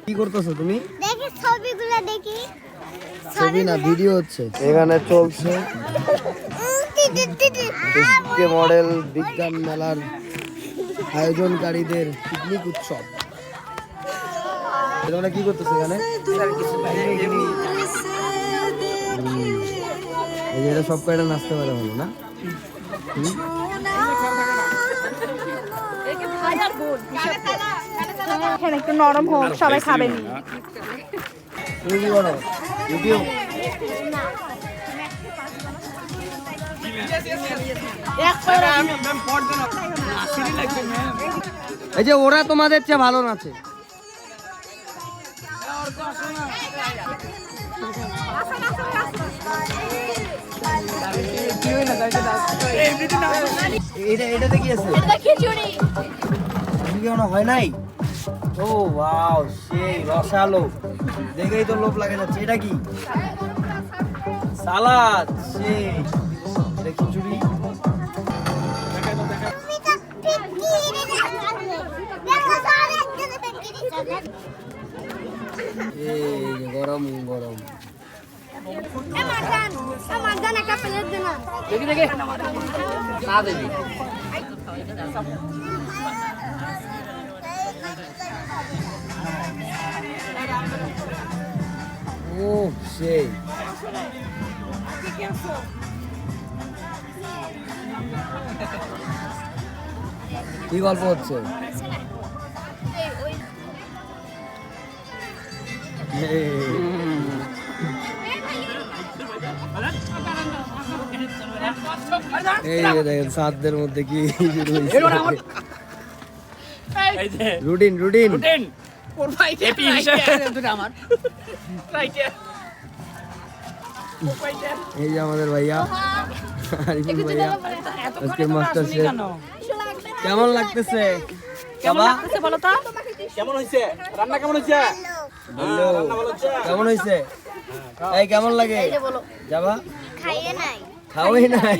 কি করতেছো তুমি? দেখি ছবিগুলো দেখি। ছবি না, ভিডিও হচ্ছে। এখানে চলছে এসকে মডেল বিজ্ঞান মেলার আয়োজনকারীদের পিকনিক উৎসব। তোমরা কি করতেছো এখানে? এই যে এটা সব কয়টা নাচতে পারে হলো না? এখানে একটু নরম হোক, সবাই খাবে নি। তুমি কি করো? ভিডিও এই যে ওরা তোমাদের চেয়ে ভালো নাচে। এটাতে কি আছে? খিচুড়ি হয় নাই? ও ওয়াও, সেই রসালো, দেখেই তো লোভ লাগে যাচ্ছে। এটা কি? সালাদ। সেই এটা খিচুড়ি। এই যে গরম গরম। ও সেই কি গল্প হচ্ছে? এই যে দেখেন সাতদের মধ্যে কি রুটিন রুটিন। এই যে আমাদের ভাইয়া আরিফুল ভাইয়া আজকের মাস্টার শেফ। কেমন লাগতেছে বাবা? কেমন হয়েছে রান্না? কেমন হয়েছে? কেমন হয়েছে? এই কেমন লাগে যাবা? খাইয়ে নাই। খাওয়াই নাই।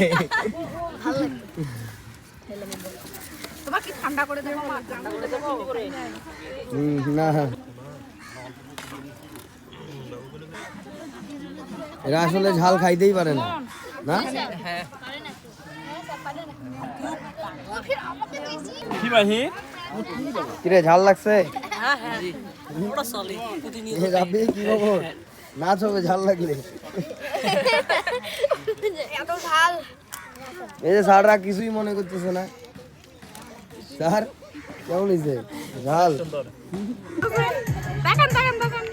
তোমাকে ঠান্ডা করে দেবো, না এরা আসলে ঝাল খাইতেই পারে না, না? কিরে ঝাল লাগছে? কি খবর? নাচ হবে ঝাল লাগলে। এত ঝাল। এই যে স্যাররা কিছুই মনে করতেছে না। স্যার কেমন হয়েছে ঝাল? দেখেন দেখেন দেখেন